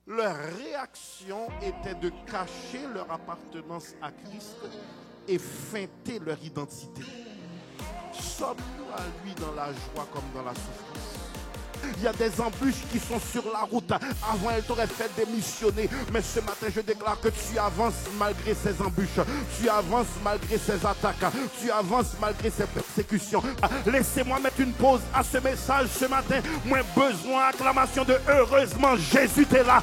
Leur réaction était de cacher leur appartenance à Christ et feinter leur identité. Sommes-nous à lui dans la joie comme dans la souffrance? Il y a des embûches qui sont sur la route. Avant, elle t'aurait fait démissionner. Mais ce matin, je déclare que tu avances malgré ces embûches. Tu avances malgré ces attaques. Tu avances malgré ces persécutions. Laissez-moi mettre une pause à ce message ce matin. Moi, besoin acclamation de heureusement, Jésus est là.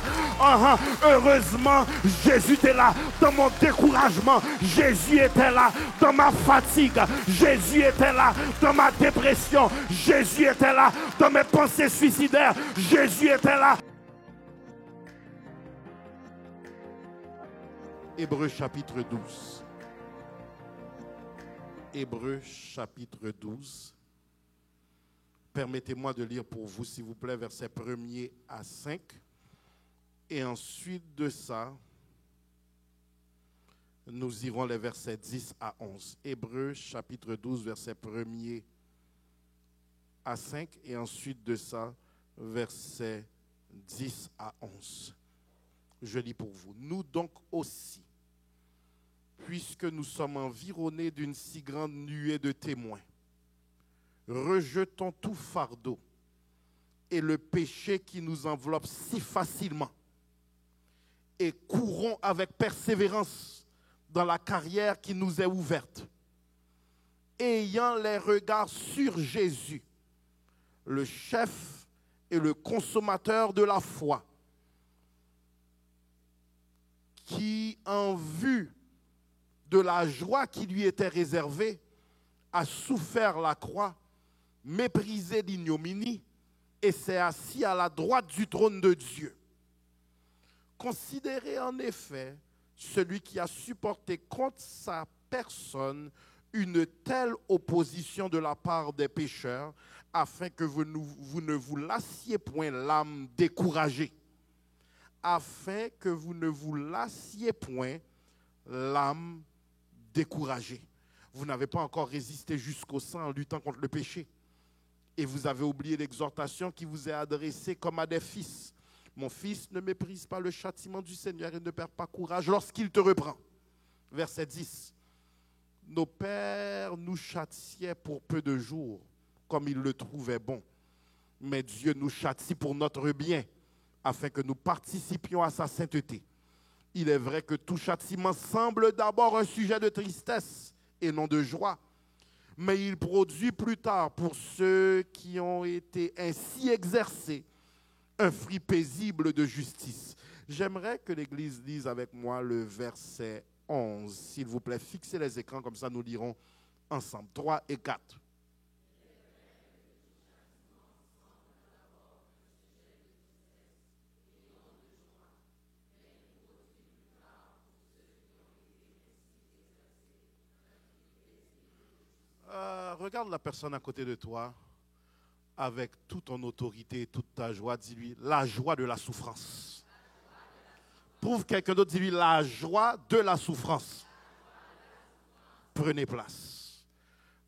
Heureusement, Jésus est là. Dans mon découragement, Jésus était là. Dans ma fatigue, Jésus était là. Dans ma dépression, Jésus était là. Dans mes pensées suicidaires, Jésus était là. Hébreux chapitre 12. Hébreux chapitre 12. Permettez-moi de lire pour vous, s'il vous plaît, versets 1er à 5. Et ensuite de ça, nous irons les versets 10 à 11. Hébreux chapitre 12, versets 1er à 5. Et ensuite de ça, versets 10 à 11. Je lis pour vous. Nous donc aussi, puisque nous sommes environnés d'une si grande nuée de témoins, rejetons tout fardeau et le péché qui nous enveloppe si facilement et courons avec persévérance dans la carrière qui nous est ouverte, ayant les regards sur Jésus, le chef et le consommateur de la foi, qui, en vue de la joie qui lui était réservée, a souffert la croix, méprisé l'ignominie et s'est assis à la droite du trône de Dieu. Considérez en effet celui qui a supporté contre sa personne une telle opposition de la part des pécheurs, afin que vous ne vous lassiez point l'âme découragée. Afin que vous ne vous lassiez point l'âme découragée. Vous n'avez pas encore résisté jusqu'au sang en luttant contre le péché. Et vous avez oublié l'exhortation qui vous est adressée comme à des fils. Mon fils, ne méprise pas le châtiment du Seigneur et ne perds pas courage lorsqu'il te reprend. Verset 10. Nos pères nous châtiaient pour peu de jours, comme ils le trouvaient bon. Mais Dieu nous châtie pour notre bien, afin que nous participions à sa sainteté. Il est vrai que tout châtiment semble d'abord un sujet de tristesse et non de joie, mais il produit plus tard pour ceux qui ont été ainsi exercés un fruit paisible de justice. J'aimerais que l'Église lise avec moi le verset 11. S'il vous plaît, fixez les écrans, comme ça nous lirons ensemble. 3 et 4. Regarde la personne à côté de toi avec toute ton autorité et toute ta joie. Dis-lui la joie de la souffrance. Prouve quelqu'un d'autre, dis-lui la joie de la souffrance. Prenez place.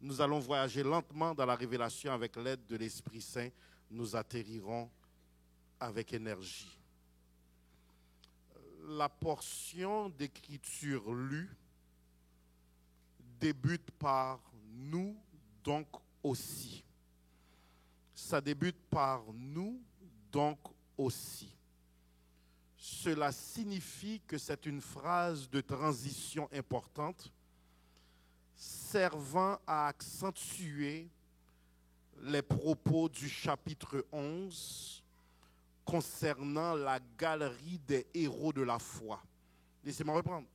Nous allons voyager lentement dans la révélation avec l'aide de l'Esprit Saint. Nous atterrirons avec énergie. La portion d'écriture lue débute par nous donc aussi. Ça débute par nous donc aussi. Cela signifie que c'est une phrase de transition importante servant à accentuer les propos du chapitre 11 concernant la galerie des héros de la foi. Laissez-moi reprendre.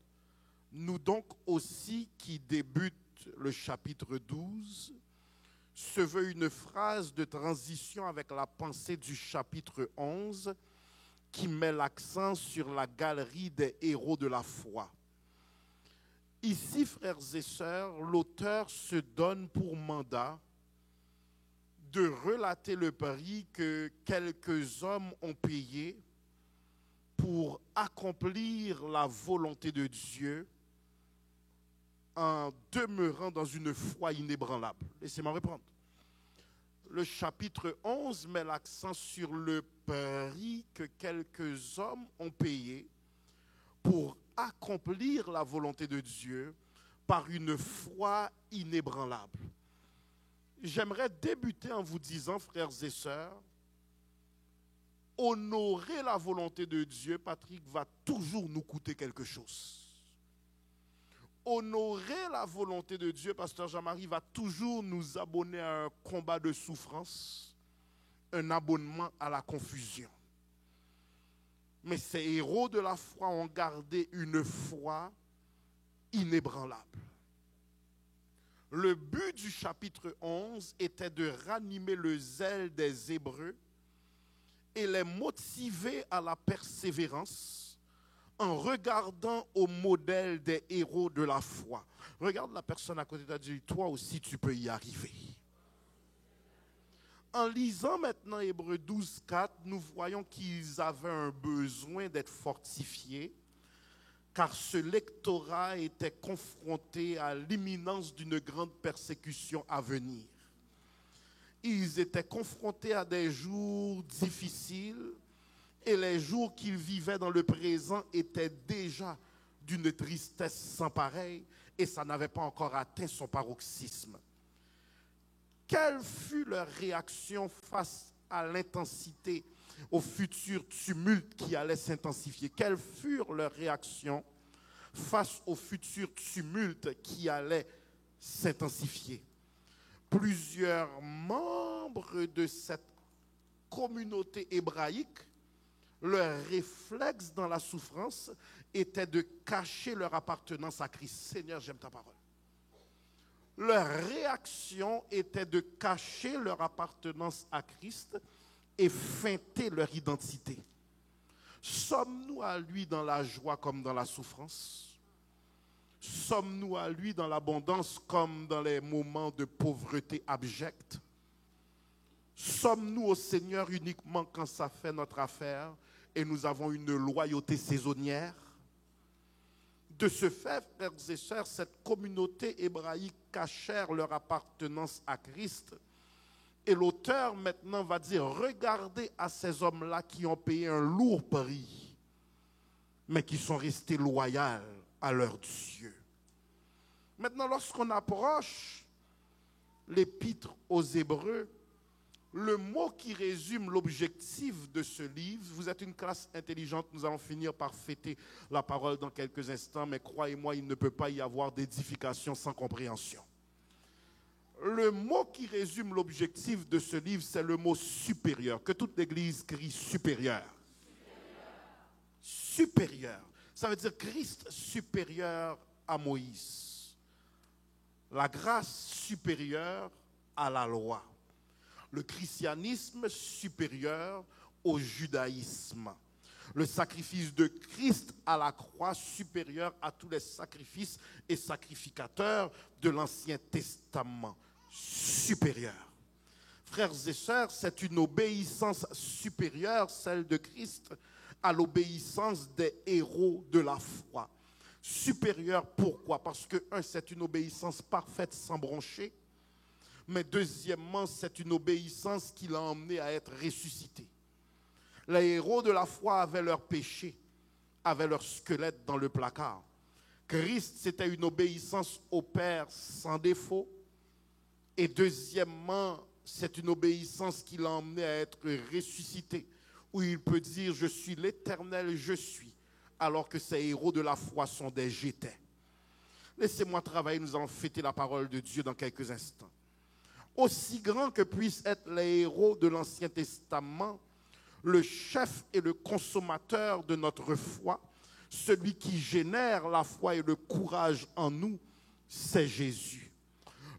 Nous donc aussi qui débute le chapitre 12 se veut une phrase de transition avec la pensée du chapitre 11 qui met l'accent sur la galerie des héros de la foi. Ici, frères et sœurs, l'auteur se donne pour mandat de relater le prix que quelques hommes ont payé pour accomplir la volonté de Dieu en demeurant dans une foi inébranlable. Laissez-moi reprendre. le chapitre 11 met l'accent sur le prix que quelques hommes ont payé pour accomplir la volonté de Dieu par une foi inébranlable. J'aimerais débuter en vous disant, frères et sœurs, honorer la volonté de Dieu, Patrick, va toujours nous coûter quelque chose. Honorer la volonté de Dieu, pasteur Jean-Marie, va toujours nous abonner à un combat de souffrance, un abonnement à la confusion. Mais ces héros de la foi ont gardé une foi inébranlable. Le but du chapitre 11 était de ranimer le zèle des Hébreux et les motiver à la persévérance en regardant au modèle des héros de la foi. Regarde la personne à côté de toi et dis, toi aussi tu peux y arriver. En lisant maintenant Hébreux 12, 4, nous voyons qu'ils avaient un besoin d'être fortifiés, car ce lectorat était confronté à l'imminence d'une grande persécution à venir. Ils étaient confrontés à des jours difficiles et les jours qu'ils vivaient dans le présent étaient déjà d'une tristesse sans pareille et ça n'avait pas encore atteint son paroxysme. Quelle fut leur réaction face à l'intensité, au futur tumulte qui allait s'intensifier? Quelles furent leurs réactions face au futur tumulte qui allait s'intensifier? Plusieurs membres de cette communauté hébraïque, leur réflexe dans la souffrance était de cacher leur appartenance à Christ. Seigneur, j'aime ta parole. Leur réaction était de cacher leur appartenance à Christ et feinter leur identité. Sommes-nous à lui dans la joie comme dans la souffrance? Sommes-nous à lui dans l'abondance comme dans les moments de pauvreté abjecte? Sommes-nous au Seigneur uniquement quand ça fait notre affaire et nous avons une loyauté saisonnière? De ce fait, frères et sœurs, cette communauté hébraïque cachèrent leur appartenance à Christ. Et l'auteur maintenant va dire, regardez à ces hommes-là qui ont payé un lourd prix, mais qui sont restés loyaux à leur Dieu. Maintenant, lorsqu'on approche l'épître aux Hébreux, le mot qui résume l'objectif de ce livre, vous êtes une classe intelligente, nous allons finir par fêter la parole dans quelques instants, mais croyez-moi, il ne peut pas y avoir d'édification sans compréhension. Le mot qui résume l'objectif de ce livre, c'est le mot supérieur, que toute l'Église crie supérieur. Supérieur. Ça veut dire Christ supérieur à Moïse. La grâce supérieure à la loi. Le christianisme supérieur au judaïsme. Le sacrifice de Christ à la croix supérieur à tous les sacrifices et sacrificateurs de l'Ancien Testament. Supérieur. Frères et sœurs, c'est une obéissance supérieure, celle de Christ, à l'obéissance des héros de la foi. Supérieure, pourquoi? Parce que, un, c'est une obéissance parfaite sans broncher. Mais deuxièmement, c'est une obéissance qui l'a emmené à être ressuscité. Les héros de la foi avaient leur péché, avaient leur squelette dans le placard. Christ, c'était une obéissance au Père sans défaut. Et deuxièmement, c'est une obéissance qui l'a emmené à être ressuscité, où il peut dire « Je suis l'Éternel, je suis », alors que ces héros de la foi sont des j'étais. Laissez-moi travailler, nous allons fêter la parole de Dieu dans quelques instants. Aussi grand que puissent être les héros de l'Ancien Testament, le chef et le consommateur de notre foi, celui qui génère la foi et le courage en nous, c'est Jésus.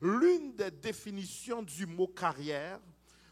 L'une des définitions du mot carrière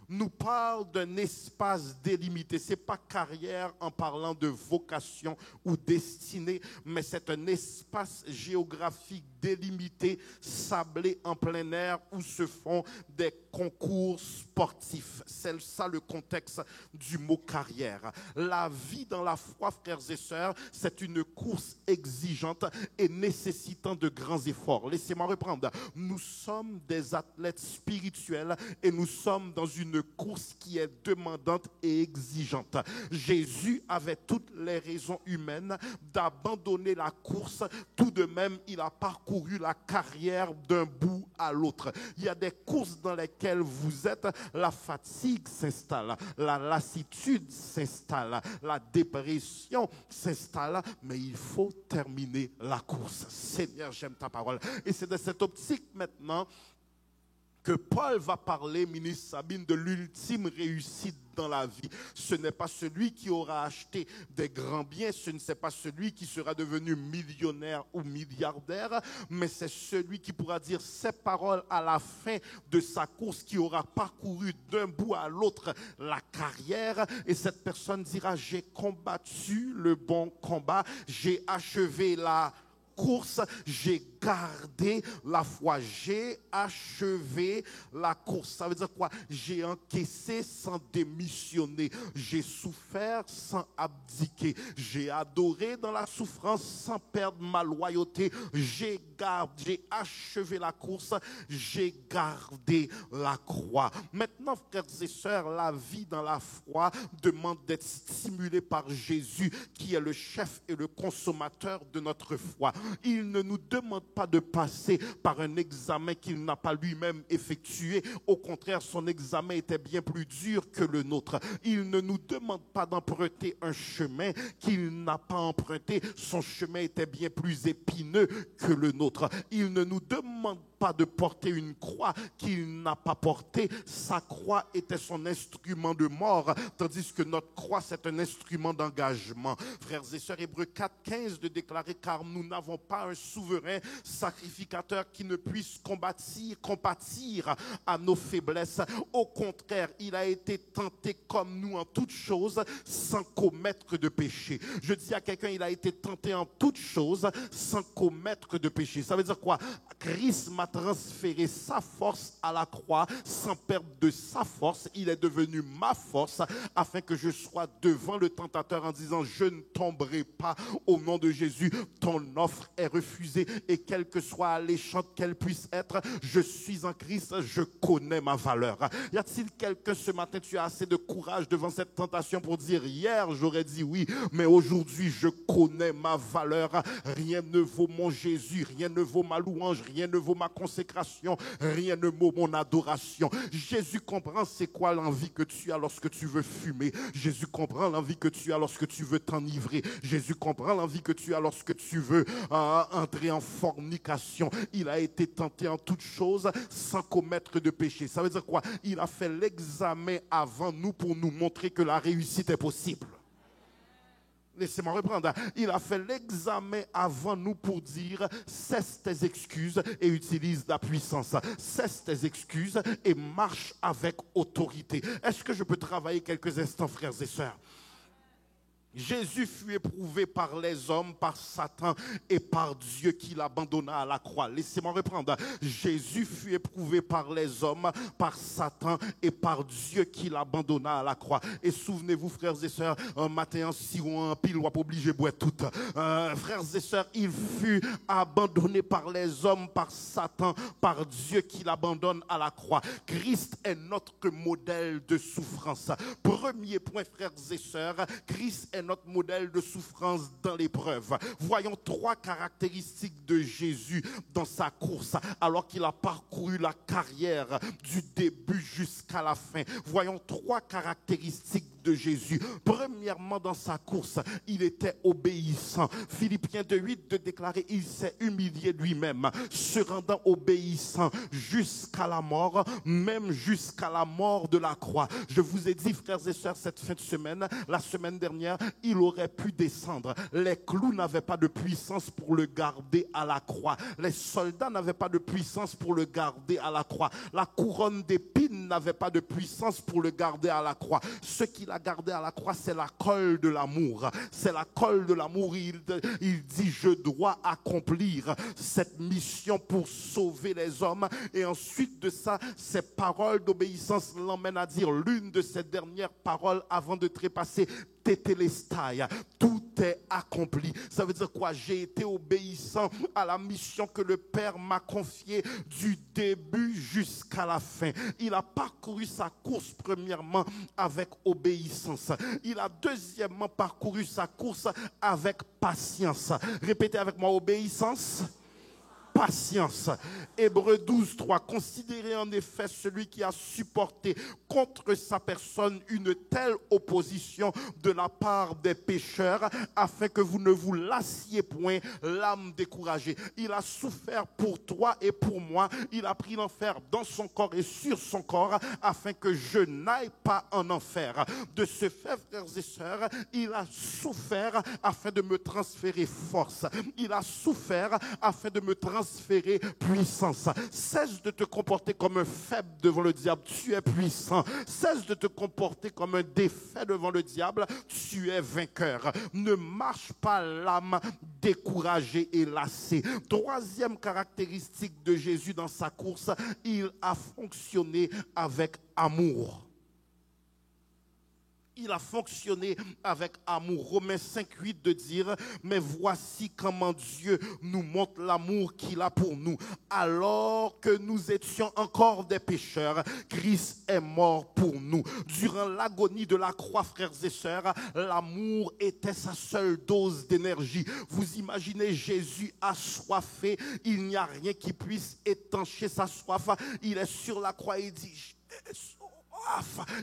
nous parle d'un espace délimité. Ce n'est pas carrière en parlant de vocation ou destinée, mais c'est un espace géographique délimité, sablé en plein air, où se font des concours sportifs. C'est ça le contexte du mot carrière. La vie dans la foi, frères et sœurs, c'est une course exigeante et nécessitant de grands efforts. Laissez-moi reprendre. Nous sommes des athlètes spirituels et nous sommes dans une course qui est demandante et exigeante. Jésus avait toutes les raisons humaines d'abandonner la course. Tout de même, il a parcouru la carrière d'un bout à l'autre. Il y a des courses dans lesquelles vous êtes, la fatigue s'installe, la lassitude s'installe, la dépression s'installe, mais il faut terminer la course. Seigneur, j'aime ta parole. Et c'est de cette optique maintenant que Paul va parler, ministre Sabine, de l'ultime réussite dans la vie. Ce n'est pas celui qui aura acheté des grands biens, ce n'est pas celui qui sera devenu millionnaire ou milliardaire, mais c'est celui qui pourra dire ces paroles à la fin de sa course, qui aura parcouru d'un bout à l'autre la carrière, et cette personne dira: j'ai combattu le bon combat, j'ai achevé la course, j'ai gardé la foi, j'ai achevé la course. Ça veut dire quoi? J'ai encaissé sans démissionner, j'ai souffert sans abdiquer, j'ai adoré dans la souffrance sans perdre ma loyauté, j'ai achevé la course, j'ai gardé la croix. Maintenant, frères et sœurs, la vie dans la foi demande d'être stimulée par Jésus, qui est le chef et le consommateur de notre foi. Il ne nous demande pas de passer par un examen qu'il n'a pas lui-même effectué. Au contraire, son examen était bien plus dur que le nôtre. Il ne nous demande pas d'emprunter un chemin qu'il n'a pas emprunté. Son chemin était bien plus épineux que le nôtre. Il ne nous demande pas de porter une croix qu'il n'a pas portée. Sa croix était son instrument de mort, tandis que notre croix, c'est un instrument d'engagement. Frères et sœurs, Hébreux 4:15 de déclarer: car nous n'avons pas un souverain sacrificateur qui ne puisse compatir à nos faiblesses. Au contraire, il a été tenté comme nous en toutes choses, sans commettre de péché. Je dis à quelqu'un: il a été tenté en toutes choses, sans commettre de péché. Ça veut dire quoi? Christ m'a transféré sa force à la croix sans perdre de sa force. Il est devenu ma force afin que je sois devant le tentateur en disant: je ne tomberai pas au nom de Jésus. Ton offre est refusée, et quelle que soit alléchante qu'elle puisse être, je suis en Christ, je connais ma valeur. Y a-t-il quelqu'un ce matin, tu as assez de courage devant cette tentation pour dire: hier j'aurais dit oui, mais aujourd'hui je connais ma valeur. Rien ne vaut mon Jésus, rien ne vaut ma louange, rien ne vaut ma consécration, rien ne vaut mon adoration. Jésus comprend c'est quoi l'envie que tu as lorsque tu veux fumer. Jésus comprend l'envie que tu as lorsque tu veux t'enivrer. Jésus comprend l'envie que tu as lorsque tu veux entrer en fornication. Il a été tenté en toutes choses sans commettre de péché. Ça veut dire quoi? Il a fait l'examen avant nous pour nous montrer que la réussite est possible. Laissez-moi reprendre. Il a fait l'examen avant nous pour dire: cesse tes excuses et utilise la puissance. Cesse tes excuses et marche avec autorité. Est-ce que je peux travailler quelques instants, frères et sœurs? Jésus fut éprouvé par les hommes, par Satan et par Dieu qui l'abandonna à la croix. Laissez-moi reprendre. Jésus fut éprouvé par les hommes, par Satan et par Dieu qui l'abandonna à la croix. Et souvenez-vous, frères et sœurs, un matin, si on en pile, on va pas obligé de boire tout. Frères et sœurs, il fut abandonné par les hommes, par Satan, par Dieu qui l'abandonne à la croix. Christ est notre modèle de souffrance. Premier point, frères et sœurs, Christ est notre modèle de souffrance dans l'épreuve. Voyons trois caractéristiques de Jésus dans sa course, alors qu'il a parcouru la carrière du début jusqu'à la fin. Voyons trois caractéristiques de Jésus. Premièrement, dans sa course, il était obéissant. Philippiens 2:8 de déclarer, il s'est humilié lui-même, se rendant obéissant jusqu'à la mort, même jusqu'à la mort de la croix. Je vous ai dit, frères et sœurs, cette fin de semaine, la semaine dernière, il aurait pu descendre. Les clous n'avaient pas de puissance pour le garder à la croix. Les soldats n'avaient pas de puissance pour le garder à la croix. La couronne d'épines n'avait pas de puissance pour le garder à la croix. Ce qu'il a gardé à la croix, c'est la colle de l'amour. C'est la colle de l'amour. Il dit, je dois accomplir cette mission pour sauver les hommes. Et ensuite de ça, ces paroles d'obéissance l'emmènent à dire l'une de ses dernières paroles avant de trépasser. Tétélestai, tout est accompli. Ça veut dire quoi? J'ai été obéissant à la mission que le Père m'a confiée du début jusqu'à la fin. Il a parcouru sa course premièrement avec obéissance. Il a deuxièmement parcouru sa course avec patience. Répétez avec moi, obéissance. Patience. Hébreux 12:3. Considérez en effet celui qui a supporté contre sa personne une telle opposition de la part des pécheurs, afin que vous ne vous lassiez point l'âme découragée. Il a souffert pour toi et pour moi. Il a pris l'enfer dans son corps et sur son corps, afin que je n'aille pas en enfer. De ce fait, frères et sœurs, il a souffert afin de me transférer force. Il a souffert afin de me transférer puissance. Cesse de te comporter comme un faible devant le diable, tu es puissant. Cesse de te comporter comme un défait devant le diable, tu es vainqueur. Ne marche pas l'âme découragée et lassée. Troisième caractéristique de Jésus dans sa course, il a fonctionné avec amour. Il a fonctionné avec amour. Romains 5:8 de dire, mais voici comment Dieu nous montre l'amour qu'il a pour nous. Alors que nous étions encore des pécheurs, Christ est mort pour nous. Durant l'agonie de la croix, frères et sœurs, l'amour était sa seule dose d'énergie. Vous imaginez Jésus assoiffé, il n'y a rien qui puisse étancher sa soif. Il est sur la croix et il dit,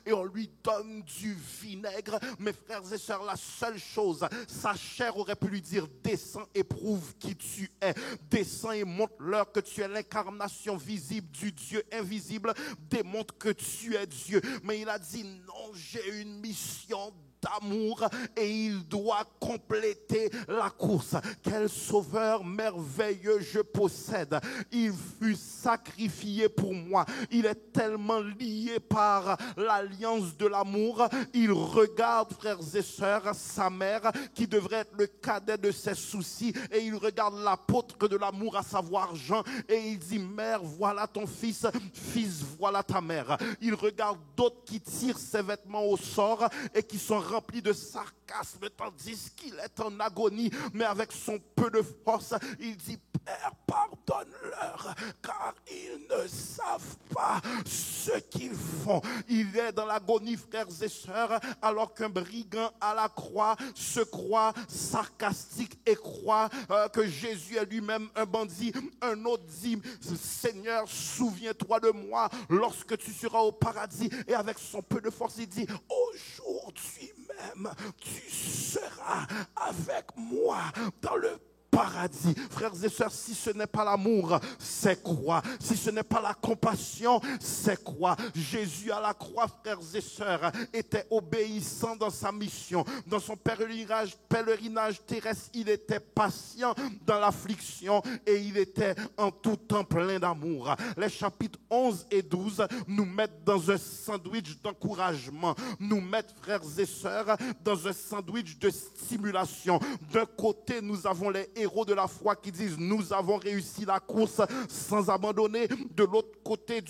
et on lui donne du vinaigre. Mes frères et sœurs, la seule chose, sa chair aurait pu lui dire, descends et prouve qui tu es, descends et montre-leur que tu es l'incarnation visible du Dieu invisible, démontre que tu es Dieu. Mais il a dit, non, j'ai une mission d'amour et il doit compléter la course. Quel sauveur merveilleux je possède. Il fut sacrifié pour moi. Il est tellement lié par l'alliance de l'amour. Il regarde, frères et sœurs, sa mère qui devrait être le cadet de ses soucis, et il regarde l'apôtre de l'amour, à savoir Jean, et il dit, mère, voilà ton fils, fils, voilà ta mère. Il regarde d'autres qui tirent ses vêtements au sort et qui sont rempli de sarcasme, tandis qu'il est en agonie, mais avec son peu de force, il dit, Père, pardonne-leur, car ils ne savent pas ce qu'ils font. Il est dans l'agonie, frères et sœurs, alors qu'un brigand à la croix se croit sarcastique et croit que Jésus est lui-même un bandit. Un autre dit, Seigneur, souviens-toi de moi lorsque tu seras au paradis. Et avec son peu de force, il dit, aujourd'hui même, tu seras avec moi dans le paradis. Frères et sœurs, si ce n'est pas l'amour, c'est quoi? Si ce n'est pas la compassion, c'est quoi? Jésus à la croix, frères et sœurs, était obéissant dans sa mission. Dans son pèlerinage terrestre, il était patient dans l'affliction et il était en tout temps plein d'amour. Les chapitres 11 et 12 nous mettent dans un sandwich d'encouragement, nous mettent, frères et sœurs, dans un sandwich de stimulation. D'un côté, nous avons les héros de la foi qui disent, nous avons réussi la course sans abandonner. De l'autre côté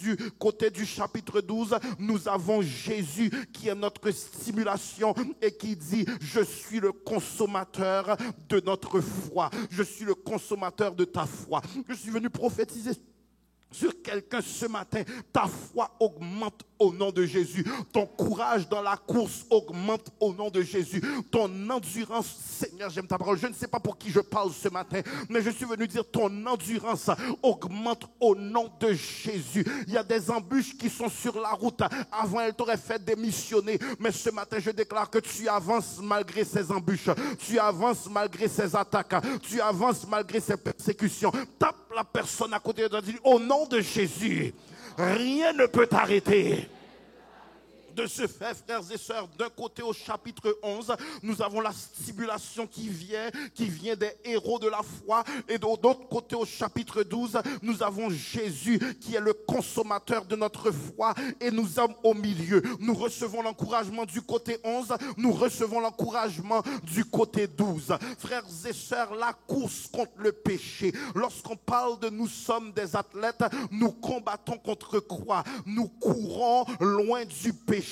du chapitre 12, nous avons Jésus qui est notre stimulation et qui dit, je suis le consommateur de notre foi. Je suis le consommateur de ta foi. Je suis venu prophétiser sur quelqu'un ce matin, ta foi augmente au nom de Jésus. Ton courage dans la course augmente au nom de Jésus. Ton endurance, Seigneur, j'aime ta parole. Je ne sais pas pour qui je parle ce matin, mais je suis venu dire ton endurance augmente au nom de Jésus. Il y a des embûches qui sont sur la route. Avant, elles t'auraient fait démissionner. Mais ce matin, je déclare que tu avances malgré ces embûches. Tu avances malgré ces attaques. Tu avances malgré ces persécutions. Tape la personne à côté de toi et dis, au nom de Jésus, rien ne peut t'arrêter. De ce fait, frères et sœurs, d'un côté au chapitre 11, nous avons la stipulation qui vient des héros de la foi, et de l'autre côté au chapitre 12, nous avons Jésus qui est le consommateur de notre foi, et nous sommes au milieu. Nous recevons l'encouragement du côté 11, nous recevons l'encouragement du côté 12. Frères et sœurs, la course contre le péché, lorsqu'on parle de nous sommes des athlètes, nous combattons contre quoi? Nous courons loin du péché.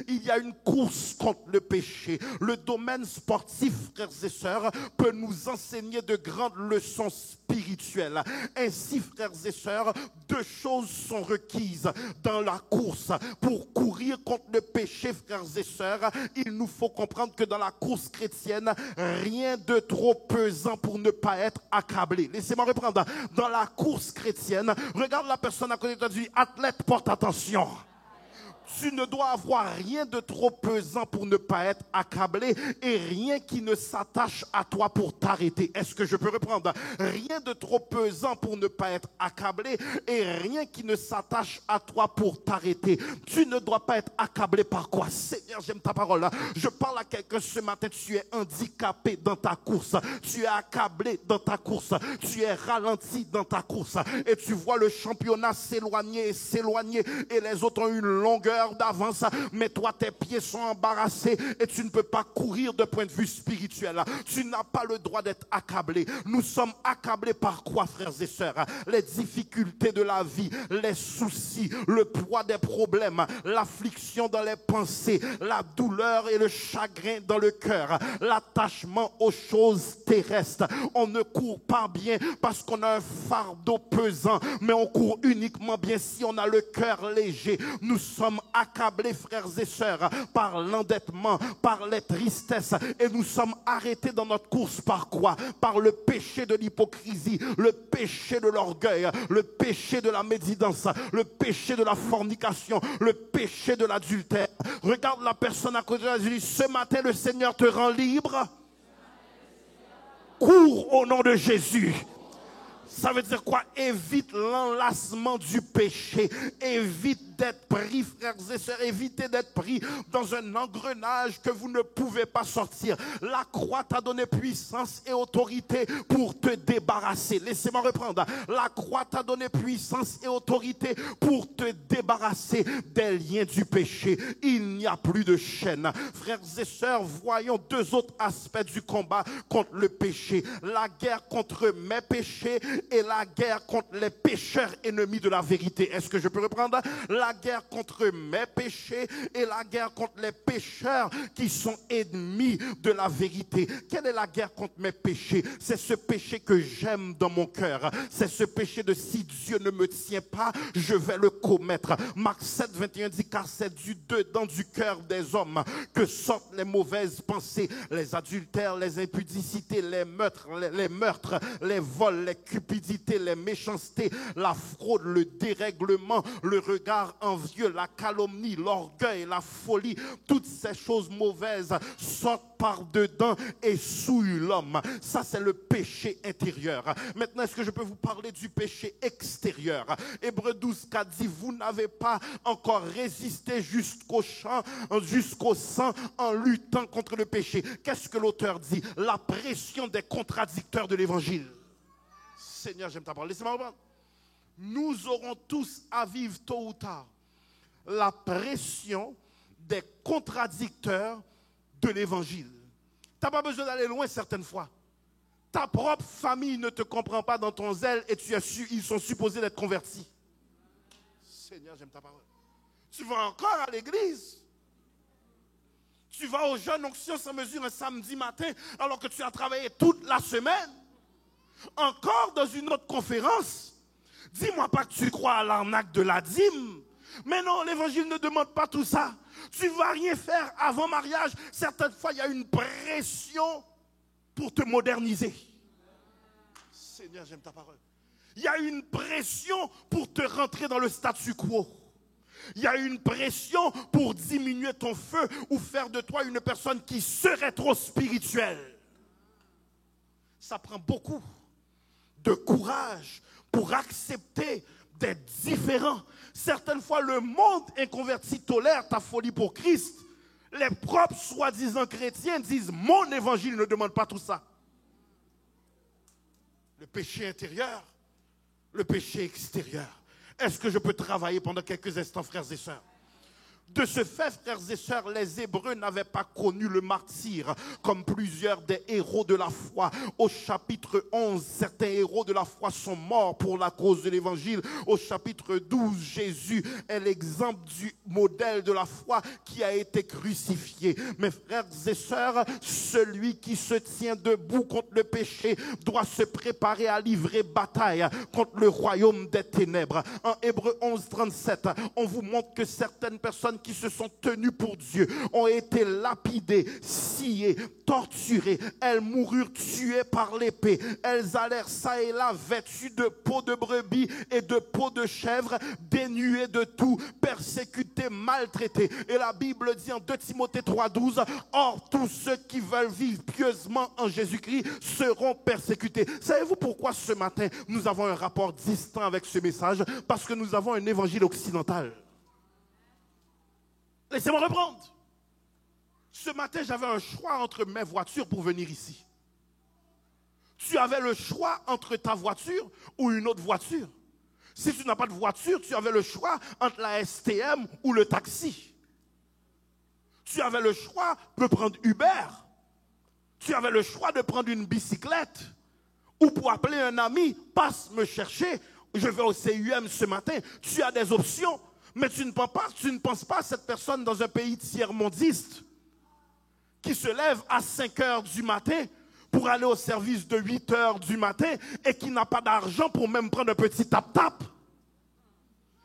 Il y a une course contre le péché. Le domaine sportif, frères et sœurs, peut nous enseigner de grandes leçons spirituelles. Ainsi, frères et sœurs, deux choses sont requises dans la course. Pour courir contre le péché, frères et sœurs, il nous faut comprendre que dans la course chrétienne, rien de trop pesant pour ne pas être accablé. Laissez-moi reprendre. Dans la course chrétienne, regarde la personne à côté de toi, dis, athlète, porte attention. Tu ne dois avoir rien de trop pesant pour ne pas être accablé et rien qui ne s'attache à toi pour t'arrêter. Est-ce que je peux reprendre? Rien de trop pesant pour ne pas être accablé et rien qui ne s'attache à toi pour t'arrêter. Tu ne dois pas être accablé par quoi? Seigneur, j'aime ta parole. Je parle à quelqu'un ce matin, tu es handicapé dans ta course. Tu es accablé dans ta course. Tu es ralenti dans ta course. Et tu vois le championnat s'éloigner et s'éloigner et les autres ont une longueur d'avance, mais toi tes pieds sont embarrassés et tu ne peux pas courir de point de vue spirituel. Tu n'as pas le droit d'être accablé. Nous sommes accablés par quoi, frères et sœurs? Les difficultés de la vie, les soucis, le poids des problèmes, l'affliction dans les pensées, la douleur et le chagrin dans le cœur, l'attachement aux choses terrestres. On ne court pas bien parce qu'on a un fardeau pesant, mais on court uniquement bien si on a le cœur léger. Nous sommes accablés, frères et sœurs, par l'endettement, par les tristesses, et nous sommes arrêtés dans notre course par quoi? Par le péché de l'hypocrisie, le péché de l'orgueil, le péché de la médisance, le péché de la fornication, le péché de l'adultère. Regarde la personne à côté de toi et dis, ce matin le Seigneur te rend libre. Cours au nom de Jésus. Ça veut dire quoi? Évite l'enlacement du péché. Évite d'être pris, frères et sœurs. Évitez d'être pris dans un engrenage que vous ne pouvez pas sortir. La croix t'a donné puissance et autorité pour te débarrasser. Laissez-moi reprendre. La croix t'a donné puissance et autorité pour te débarrasser des liens du péché. Il n'y a plus de chaîne. Frères et sœurs, voyons deux autres aspects du combat contre le péché. La guerre contre mes péchés et la guerre contre les pécheurs ennemis de la vérité. Est-ce que je peux reprendre? La guerre contre mes péchés et la guerre contre les pécheurs qui sont ennemis de la vérité. Quelle est la guerre contre mes péchés? C'est ce péché que j'aime dans mon cœur. C'est ce péché de si Dieu ne me tient pas, je vais le commettre. Marc 7, 21 dit, car c'est du dedans du cœur des hommes que sortent les mauvaises pensées, les adultères, les impudicités, les meurtres, les vols, les cupidités, les méchancetés, la fraude, le dérèglement, le regard envieux, la calomnie, l'orgueil, la folie. Toutes ces choses mauvaises sortent par dedans et souillent l'homme. Ça, c'est le péché intérieur. Maintenant, est-ce que je peux vous parler du péché extérieur? Hébreux 12, 4 dit, vous n'avez pas encore résisté jusqu'au sang en luttant contre le péché. Qu'est-ce que l'auteur dit? La pression des contradicteurs de l'évangile. Seigneur, j'aime ta parole. Laissez-moi reprendre. Nous aurons tous à vivre tôt ou tard la pression des contradicteurs de l'évangile. Tu n'as pas besoin d'aller loin certaines fois. Ta propre famille ne te comprend pas dans ton zèle et ils sont supposés d'être convertis. Seigneur, j'aime ta parole. Tu vas encore à l'église. Tu vas aux jeunes onctions sans mesure un samedi matin alors que tu as travaillé toute la semaine. Encore dans une autre conférence. Dis-moi pas que tu crois à l'arnaque de la dîme. Mais non, l'évangile ne demande pas tout ça. Tu ne vas rien faire avant mariage. Certaines fois, il y a une pression pour te moderniser. Seigneur, j'aime ta parole. Il y a une pression pour te rentrer dans le statu quo. Il y a une pression pour diminuer ton feu ou faire de toi une personne qui serait trop spirituelle. Ça prend beaucoup de courage pour accepter d'être différent. Certaines fois, le monde inconverti tolère ta folie pour Christ. Les propres soi-disant chrétiens disent « Mon évangile ne demande pas tout ça ». Le péché intérieur, le péché extérieur. Est-ce que je peux travailler pendant quelques instants, frères et sœurs? De ce fait, frères et sœurs, les Hébreux n'avaient pas connu le martyre comme plusieurs des héros de la foi. Au chapitre 11, certains héros de la foi sont morts pour la cause de l'évangile. Au chapitre 12, Jésus est l'exemple du modèle de la foi qui a été crucifié. Mes frères et sœurs, celui qui se tient debout contre le péché doit se préparer à livrer bataille contre le royaume des ténèbres. En Hébreux 11, 37, on vous montre que certaines personnes qui se sont tenues pour Dieu ont été lapidées, sciées, torturées. Elles moururent tuées par l'épée. Elles allèrent ça et là vêtues de peau de brebis et de peau de chèvre, dénuées de tout, persécutées, maltraitées. Et la Bible dit en 2 Timothée 3,12, or tous ceux qui veulent vivre pieusement en Jésus-Christ seront persécutés. Savez-vous pourquoi ce matin nous avons un rapport distant avec ce message? Parce que nous avons un évangile occidental. Laissez-moi reprendre. Ce matin, j'avais un choix entre mes voitures pour venir ici. Tu avais le choix entre ta voiture ou une autre voiture. Si tu n'as pas de voiture, tu avais le choix entre la STM ou le taxi. Tu avais le choix de prendre Uber. Tu avais le choix de prendre une bicyclette. Ou pour appeler un ami, passe me chercher. Je vais au CUM ce matin. Tu as des options. Mais tu ne penses pas à cette personne dans un pays tiers-mondiste qui se lève à 5 heures du matin pour aller au service de 8 heures du matin et qui n'a pas d'argent pour même prendre un petit tap-tap,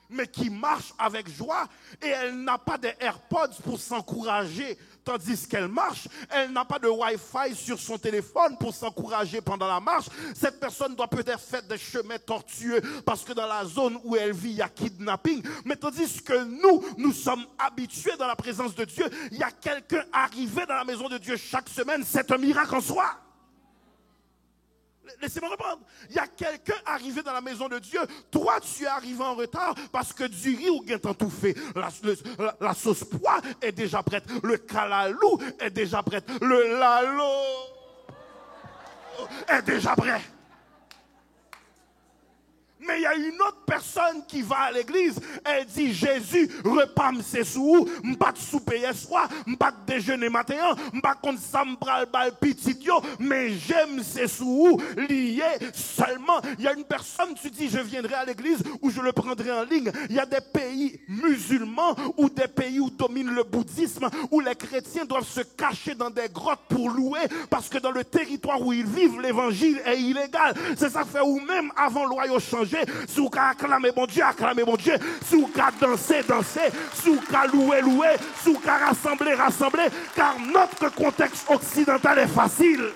mais qui marche avec joie et elle n'a pas de AirPods pour s'encourager tandis qu'elle marche. Elle n'a pas de Wi-Fi sur son téléphone pour s'encourager pendant la marche. Cette personne doit peut-être faire des chemins tortueux parce que dans la zone où elle vit, il y a kidnapping. Mais tandis que nous sommes habitués dans la présence de Dieu, il y a quelqu'un arrivé dans la maison de Dieu chaque semaine. C'est un miracle en soi. Laissez-moi reprendre. Il y a quelqu'un arrivé dans la maison de Dieu. Toi, tu es arrivé en retard parce que du riz ou gain tout fait. La sauce pois est déjà prête. Le calalou est déjà prêt. Le lalo est déjà prêt. Mais il y a une autre personne qui va à l'église. Elle dit, Jésus, repas m'se sous, m'pas de souper hier soir, m'pas de déjeuner matin, m'pas contre ça m'pral bal petit yo, mais j'aime ces sous lié seulement. Il y a une personne, tu dis, je viendrai à l'église ou je le prendrai en ligne. Il y a des pays musulmans ou des pays où domine le bouddhisme, où les chrétiens doivent se cacher dans des grottes pour louer, parce que dans le territoire où ils vivent, l'évangile est illégal. C'est ça fait ou même avant loi yo changé. Si vous acclamez mon Dieu, acclamez mon Dieu. Si vous dansez, dansez. Si vous louez, louez. Si vous rassembler, rassembler. Car notre contexte occidental est facile.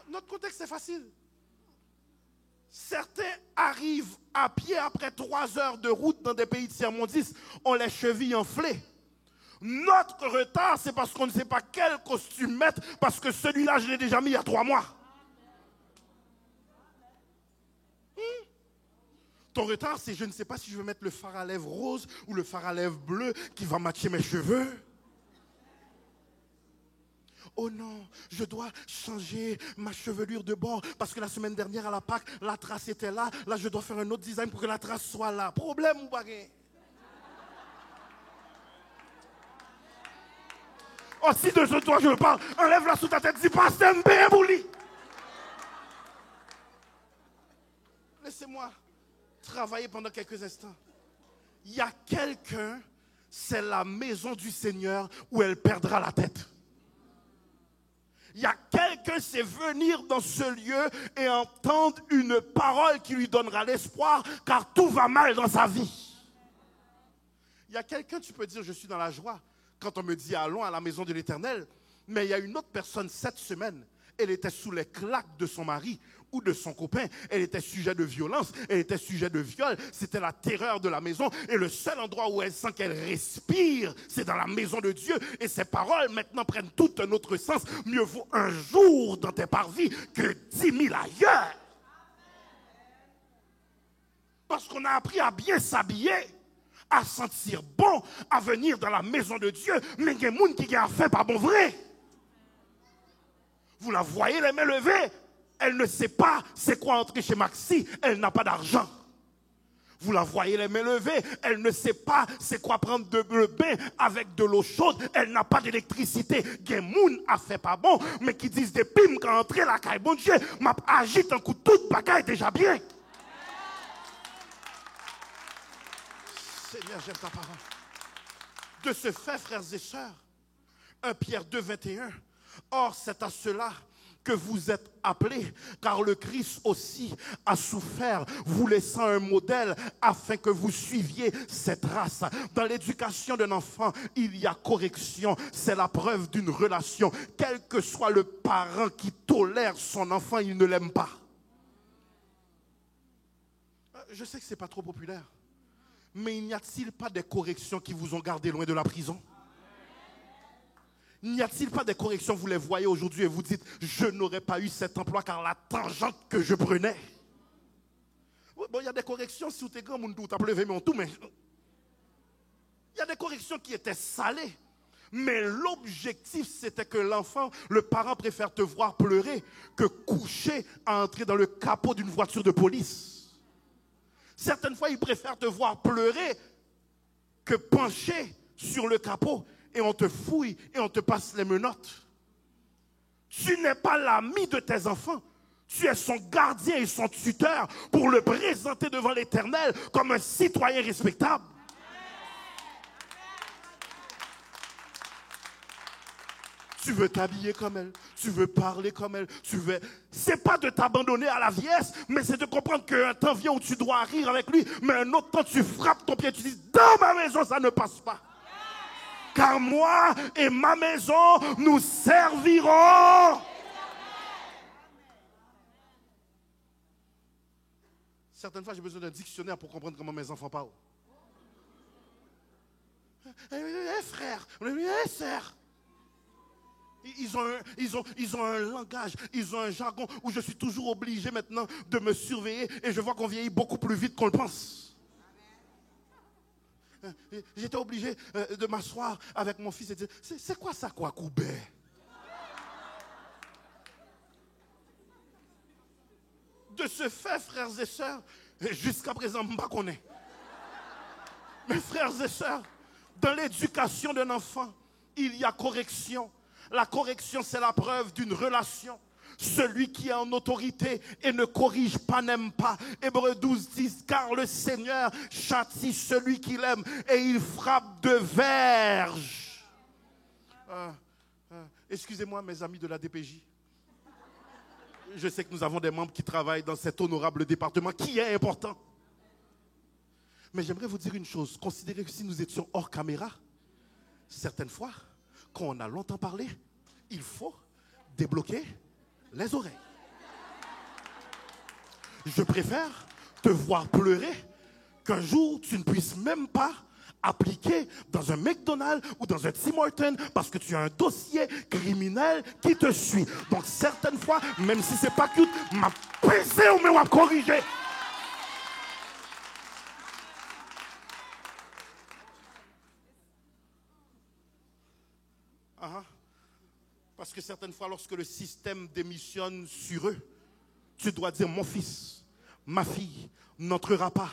Notre contexte est facile. Certains arrivent à pied après 3 heures de route dans des pays tiers-mondistes. On les chevilles enflées. Notre retard, c'est parce qu'on ne sait pas quel costume mettre, parce que celui-là, je l'ai déjà mis il y a 3 mois. Ton retard, c'est je ne sais pas si je veux mettre le fard à lèvres rose ou le fard à lèvres bleu qui va matcher mes cheveux. Oh non, je dois changer ma chevelure de bord parce que la semaine dernière à la Pâques, la trace était là. Là, je dois faire un autre design pour que la trace soit là. Problème ou baguette? Oh, si de toi je parle, enlève-la sous ta tête, dis pas c'est un bébouli. Laissez-moi travailler pendant quelques instants. Il y a quelqu'un, c'est la maison du Seigneur où elle perdra la tête. Il y a quelqu'un Dieu, c'est venir dans ce lieu et entendre une parole qui lui donnera l'espoir, car tout va mal dans sa vie. Il y a quelqu'un, tu peux dire, je suis dans la joie, quand on me dit allons à la maison de l'Éternel, mais il y a une autre personne cette semaine, elle était sous les claques de son mari ou de son copain, elle était sujet de violence, elle était sujet de viol, c'était la terreur de la maison, et le seul endroit où elle sent qu'elle respire, c'est dans la maison de Dieu, et ses paroles maintenant prennent tout un autre sens. Mieux vaut un jour dans tes parvis que 10 000 ailleurs. Parce qu'on a appris à bien s'habiller, à sentir bon, à venir dans la maison de Dieu, mais il y a des gens qui ont fait pas bon vrai. Vous la voyez les mains levées, elle ne sait pas c'est quoi entrer chez Maxi, elle n'a pas d'argent. Vous la voyez les mains levées, elle ne sait pas c'est quoi prendre le bain avec de l'eau chaude, elle n'a pas d'électricité. Gen a fait pas bon, mais qui disent des pimes quand entrer la caille, bon Dieu, m'a agite un coup de toute bagaille déjà bien. Seigneur, j'aime ta parole. De ce fait, frères et sœurs, 1 Pierre 2, 21, or c'est à cela que vous êtes appelés, car le Christ aussi a souffert, vous laissant un modèle afin que vous suiviez cette race. Dans l'éducation d'un enfant, il y a correction, c'est la preuve d'une relation. Quel que soit le parent qui tolère son enfant, il ne l'aime pas. Je sais que ce n'est pas trop populaire, mais n'y a-t-il pas des corrections qui vous ont gardé loin de la prison? N'y a-t-il pas des corrections, vous les voyez aujourd'hui et vous dites, je n'aurais pas eu cet emploi car la tangente que je prenais. Bon, il y a des corrections, si vous êtes grand, vous avez pleuvé, mais tout, mais il y a des corrections qui étaient salées. Mais l'objectif, c'était que l'enfant, le parent préfère te voir pleurer que coucher à entrer dans le capot d'une voiture de police. Certaines fois, il préfère te voir pleurer que pencher sur le capot. Et on te fouille et on te passe les menottes. Tu n'es pas l'ami de tes enfants. Tu es son gardien et son tuteur pour le présenter devant l'Éternel comme un citoyen respectable. Tu veux t'habiller comme elle, tu veux parler comme elle, c'est pas de t'abandonner à la vieillesse, mais c'est de comprendre qu'un temps vient où tu dois rire avec lui, mais un autre temps tu frappes ton pied, tu dis, dans ma maison ça ne passe pas. Car moi et ma maison, nous servirons. Certaines fois, j'ai besoin d'un dictionnaire pour comprendre comment mes enfants parlent. Frère, sœur. Ils ont un langage, ils ont un jargon où je suis toujours obligé maintenant de me surveiller et je vois qu'on vieillit beaucoup plus vite qu'on le pense. J'étais obligé de m'asseoir avec mon fils et dire, c'est quoi ça, quoi, Koubé? De ce fait, frères et sœurs, jusqu'à présent, je ne sais pas qu'on est. Mes frères et sœurs, dans l'éducation d'un enfant, il y a correction. La correction, c'est la preuve d'une relation. Celui qui est en autorité et ne corrige pas n'aime pas. Hébreux 12, 10, car le Seigneur châtie celui qu'il aime et il frappe de verge. Excusez-moi mes amis de la DPJ. Je sais que nous avons des membres qui travaillent dans cet honorable département qui est important. Mais j'aimerais vous dire une chose. Considérez que si nous étions hors caméra, certaines fois, quand on a longtemps parlé, il faut débloquer les oreilles. Je préfère te voir pleurer qu'un jour tu ne puisses même pas appliquer dans un McDonald's ou dans un Tim Hortons parce que tu as un dossier criminel qui te suit. Donc certaines fois, même si c'est pas cute, m'a pesé ou m'a corrigé. Parce que certaines fois, lorsque le système démissionne sur eux, tu dois dire, mon fils, ma fille n'entrera pas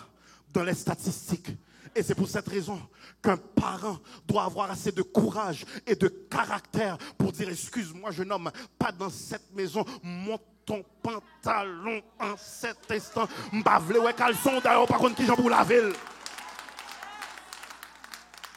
dans les statistiques. Et c'est pour cette raison qu'un parent doit avoir assez de courage et de caractère pour dire, excuse-moi jeune homme, pas dans cette maison, monte ton pantalon en cet instant. M'bavle ouais caleçon d'ailleurs par contre qui j'en pour la ville.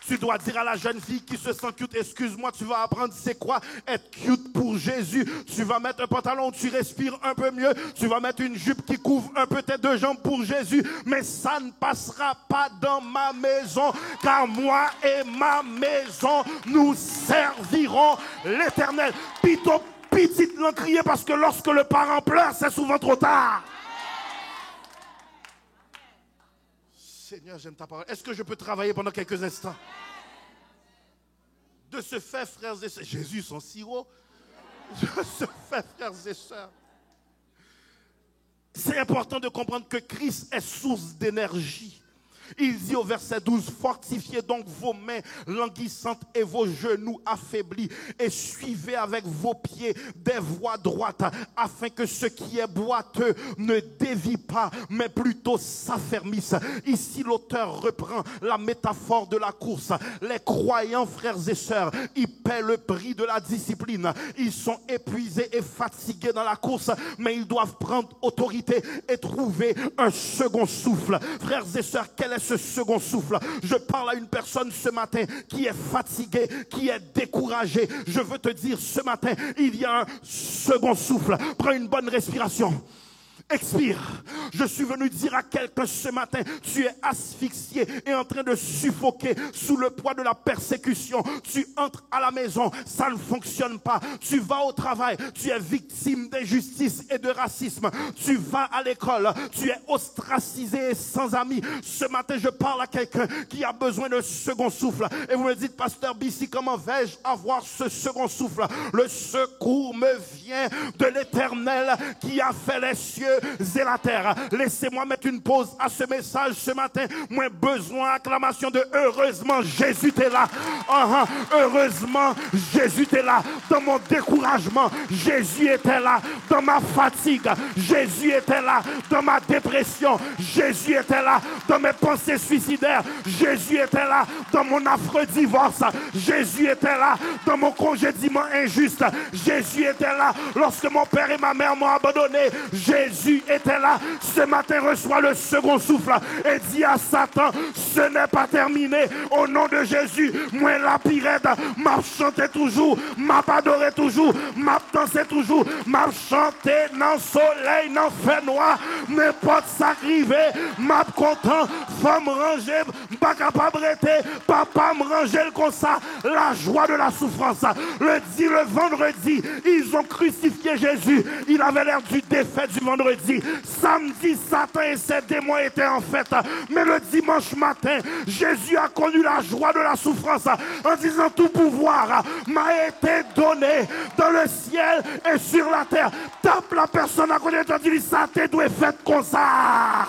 Tu dois dire à la jeune fille qui se sent cute, excuse-moi, tu vas apprendre c'est quoi être cute pour Jésus. Tu vas mettre un pantalon où tu respires un peu mieux. Tu vas mettre une jupe qui couvre un peu tes deux jambes pour Jésus. Mais ça ne passera pas dans ma maison, car moi et ma maison, nous servirons l'Éternel. Plutôt petite l'en crier parce que lorsque le parent pleure, c'est souvent trop tard. Seigneur, j'aime ta parole. Est-ce que je peux travailler pendant quelques instants? De ce fait, frères et sœurs, Jésus, son sirop. De ce fait, frères et sœurs, c'est important de comprendre que Christ est source d'énergie. Il dit au verset 12, fortifiez donc vos mains languissantes et vos genoux affaiblis et suivez avec vos pieds des voies droites afin que ce qui est boiteux ne dévie pas mais plutôt s'affermisse. Ici l'auteur reprend la métaphore de la course. Les croyants frères et sœurs, ils paient le prix de la discipline. Ils sont épuisés et fatigués dans la course, mais ils doivent prendre autorité et trouver un second souffle. Frères et sœurs, quel est ce second souffle? Je parle à une personne ce matin qui est fatiguée, qui est découragée. Je veux te dire ce matin, il y a un second souffle. Prends une bonne respiration. Expire. Je suis venu dire à quelqu'un ce matin, tu es asphyxié et en train de suffoquer sous le poids de la persécution. Tu entres à la maison, ça ne fonctionne pas. Tu vas au travail, tu es victime d'injustice et de racisme. Tu vas à l'école, tu es ostracisé et sans amis. Ce matin, je parle à quelqu'un qui a besoin de second souffle. Et vous me dites, Pasteur Bissi, comment vais-je avoir ce second souffle? Le secours me vient de l'Éternel qui a fait les cieux et la terre. Laissez-moi mettre une pause à ce message ce matin. Moi, besoin acclamation de heureusement Jésus est là. Heureusement Jésus est là. Dans mon découragement, Jésus était là. Dans ma fatigue, Jésus était là. Dans ma dépression, Jésus était là. Dans mes pensées suicidaires, Jésus était là. Dans mon affreux divorce, Jésus était là. Dans mon congédiement injuste, Jésus était là. Lorsque mon père et ma mère m'ont abandonné, Jésus était là. Ce matin, reçois le second souffle et dis à Satan, ce n'est pas terminé. Au nom de Jésus, moi la pirate, m'a chanté toujours, m'a adoré toujours, m'a dansé toujours, m'a chanté dans le soleil, dans le fait noir, n'importe ça crivé, m'a content, femme ranger, pas capable d'arrêter, papa me ranger comme ça, la joie de la souffrance. Le vendredi, ils ont crucifié Jésus, il avait l'air du défait du vendredi. Samedi, Satan et ses démons étaient en fête. Mais le dimanche matin, Jésus a connu la joie de la souffrance en disant tout pouvoir m'a été donné dans le ciel et sur la terre. Tape la personne à côté de toi, dis ça t'est doué fait comme ça.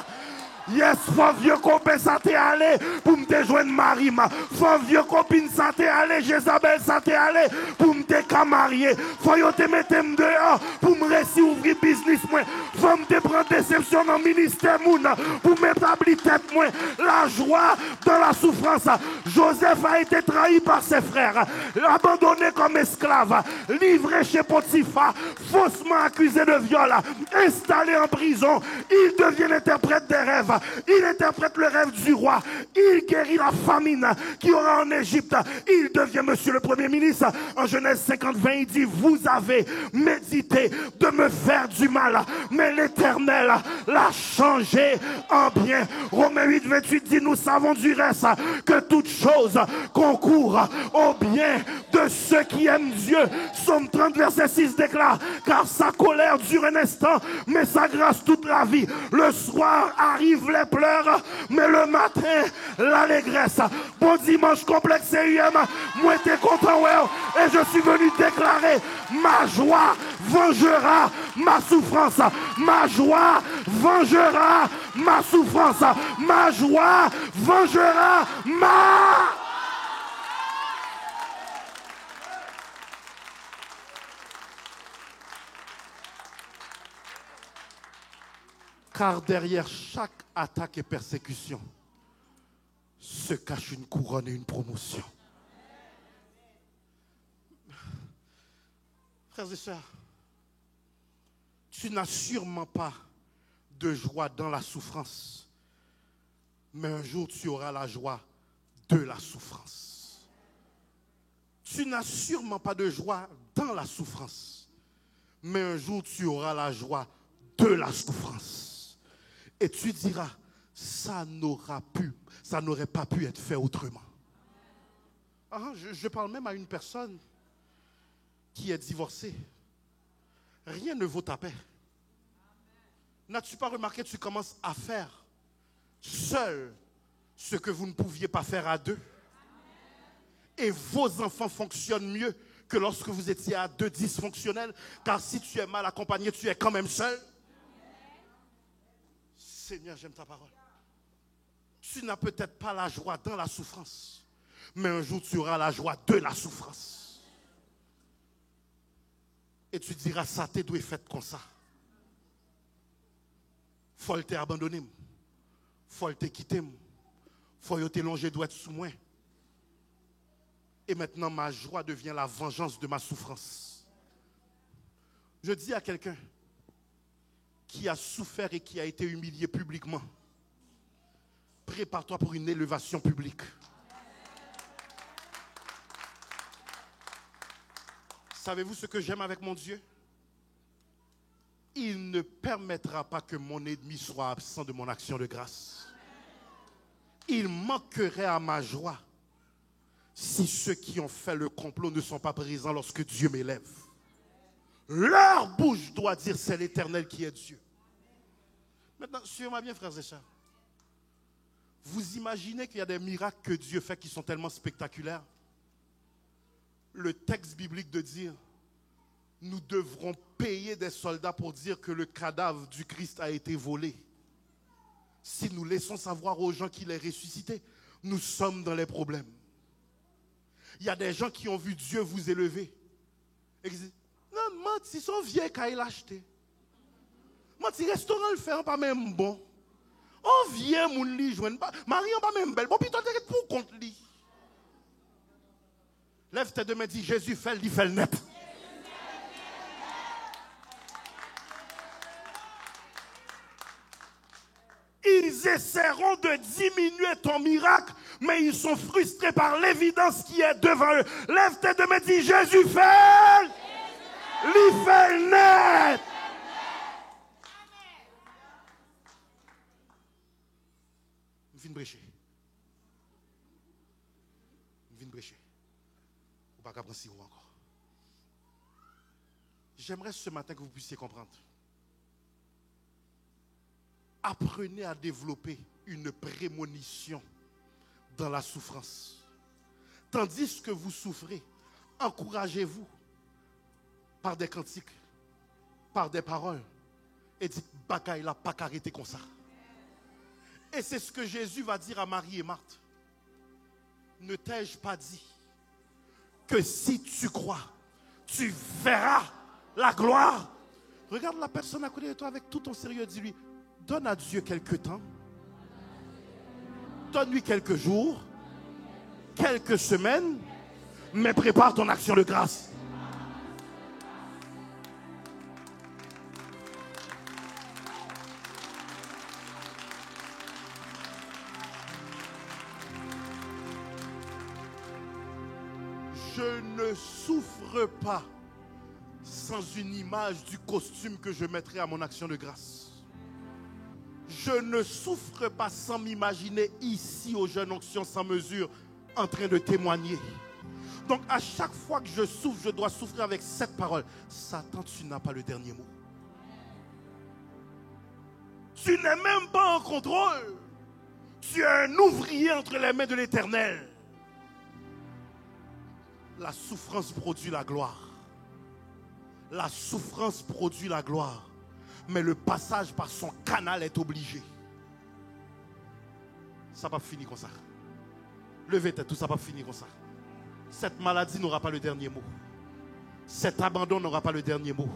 Yes, faut vieux copain ça t'est allé pour me joindre Marie. Faut vieux copine ça t'est allé, Jézabel ça t'est allé pour me marier. Faut yo te mettre dehors pour me réussir ouvrir business moi. Faut me prendre déception dans le ministère moun pour m'établir tête moi. La joie dans la souffrance. Joseph a été trahi par ses frères, abandonné comme esclave, livré chez Potiphar, faussement accusé de viol, installé en prison. Il devient l'interprète des rêves. Il interprète le rêve du roi. Il guérit la famine qui aura en Égypte. Il devient monsieur le premier ministre. En Genèse 50-20, il dit, vous avez médité de me faire du mal, mais l'Éternel l'a changé en bien. Romains 8-28 dit, nous savons du reste que toute chose concourt au bien de ceux qui aiment Dieu. Somme 30, verset 6 déclare, car sa colère dure un instant, mais sa grâce toute la vie. Le soir arrive les pleurs, mais le matin, l'allégresse. Bon dimanche complexe CUM, moi t'es content, ouais, et je suis venu déclarer, ma joie vengera ma souffrance. Ma joie vengera ma souffrance. Ma joie vengera ma... Car derrière chaque attaque et persécution se cache une couronne et une promotion. Frères et sœurs, tu n'as sûrement pas de joie dans la souffrance, mais un jour tu auras la joie de la souffrance. Tu n'as sûrement pas de joie dans la souffrance, mais un jour tu auras la joie de la souffrance. Et tu diras, ça n'aurait pas pu être fait autrement. Je parle même à une personne qui est divorcée. Rien ne vaut ta paix. N'as-tu pas remarqué que tu commences à faire seul ce que vous ne pouviez pas faire à deux? Et vos enfants fonctionnent mieux que lorsque vous étiez à deux dysfonctionnels, car si tu es mal accompagné, tu es quand même seul. Seigneur, j'aime ta parole. Tu n'as peut-être pas la joie dans la souffrance, mais un jour tu auras la joie de la souffrance. Et tu diras, ça t'est doué fait comme ça. Faut te abandonner, faut te quitter, faut te longer doit sous moi. Et maintenant ma joie devient la vengeance de ma souffrance. Je dis à quelqu'un qui a souffert et qui a été humilié publiquement, prépare-toi pour une élévation publique. Savez-vous ce que j'aime avec mon Dieu? Il ne permettra pas que mon ennemi soit absent de mon action de grâce. Il manquerait à ma joie si ceux qui ont fait le complot ne sont pas présents lorsque Dieu m'élève. Leur bouche doit dire c'est l'Éternel qui est Dieu. Maintenant, suivez-moi bien, frères et sœurs. Vous imaginez qu'il y a des miracles que Dieu fait qui sont tellement spectaculaires? Le texte biblique de dire nous devrons payer des soldats pour dire que le cadavre du Christ a été volé. Si nous laissons savoir aux gens qu'il est ressuscité, nous sommes dans les problèmes. Il y a des gens qui ont vu Dieu vous élever. Et qui disent, non, moi, si son vieux qu'il a acheté. Moi, si restaurant le fait, pas même bon. On vient, mon lit, joindre pas. Marie, on pas même belle. Bon, puis toi, t'es pour contre lit. Lève tes deux mains, dis, Jésus fait le net. Ils essaieront de diminuer ton miracle, mais ils sont frustrés par l'évidence qui est devant eux. Lève tes deux mains, dis Jésus fait, il fait net. Je viens brécher. Je viens brécher. Ou pas qu'après si encore. J'aimerais ce matin que vous puissiez comprendre. Apprenez à développer une prémonition dans la souffrance. Tandis que vous souffrez, encouragez-vous par des cantiques, par des paroles, et dites, bagaille là, pas qu'arrêter comme ça. Et c'est ce que Jésus va dire à Marie et Marthe. Ne t'ai-je pas dit que si tu crois, tu verras la gloire? Regarde la personne à côté de toi avec tout ton sérieux, dis-lui, donne à Dieu quelques temps. Donne-lui quelques jours, quelques semaines, mais prépare ton action de grâce. Je ne souffre pas sans une image du costume que je mettrai à mon action de grâce. Je ne souffre pas sans m'imaginer ici au Jeune Onction sans mesure en train de témoigner. Donc à chaque fois que je souffre, je dois souffrir avec cette parole. Satan, tu n'as pas le dernier mot. Tu n'es même pas en contrôle. Tu es un ouvrier entre les mains de l'Éternel. La souffrance produit la gloire. La souffrance produit la gloire. Mais le passage par son canal est obligé. Ça va pas finir comme ça. Levez tête, tout ça va pas finir comme ça. Cette maladie n'aura pas le dernier mot. Cet abandon n'aura pas le dernier mot.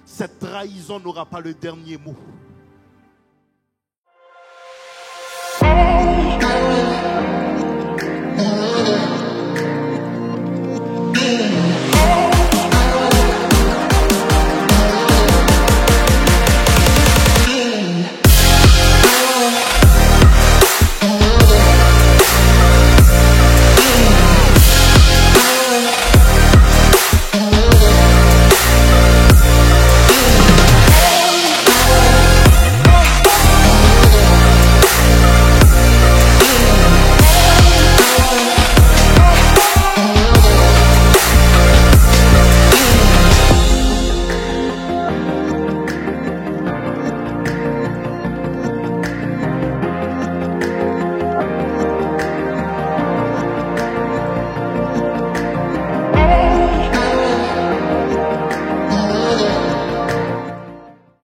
Cette trahison n'aura pas le dernier mot.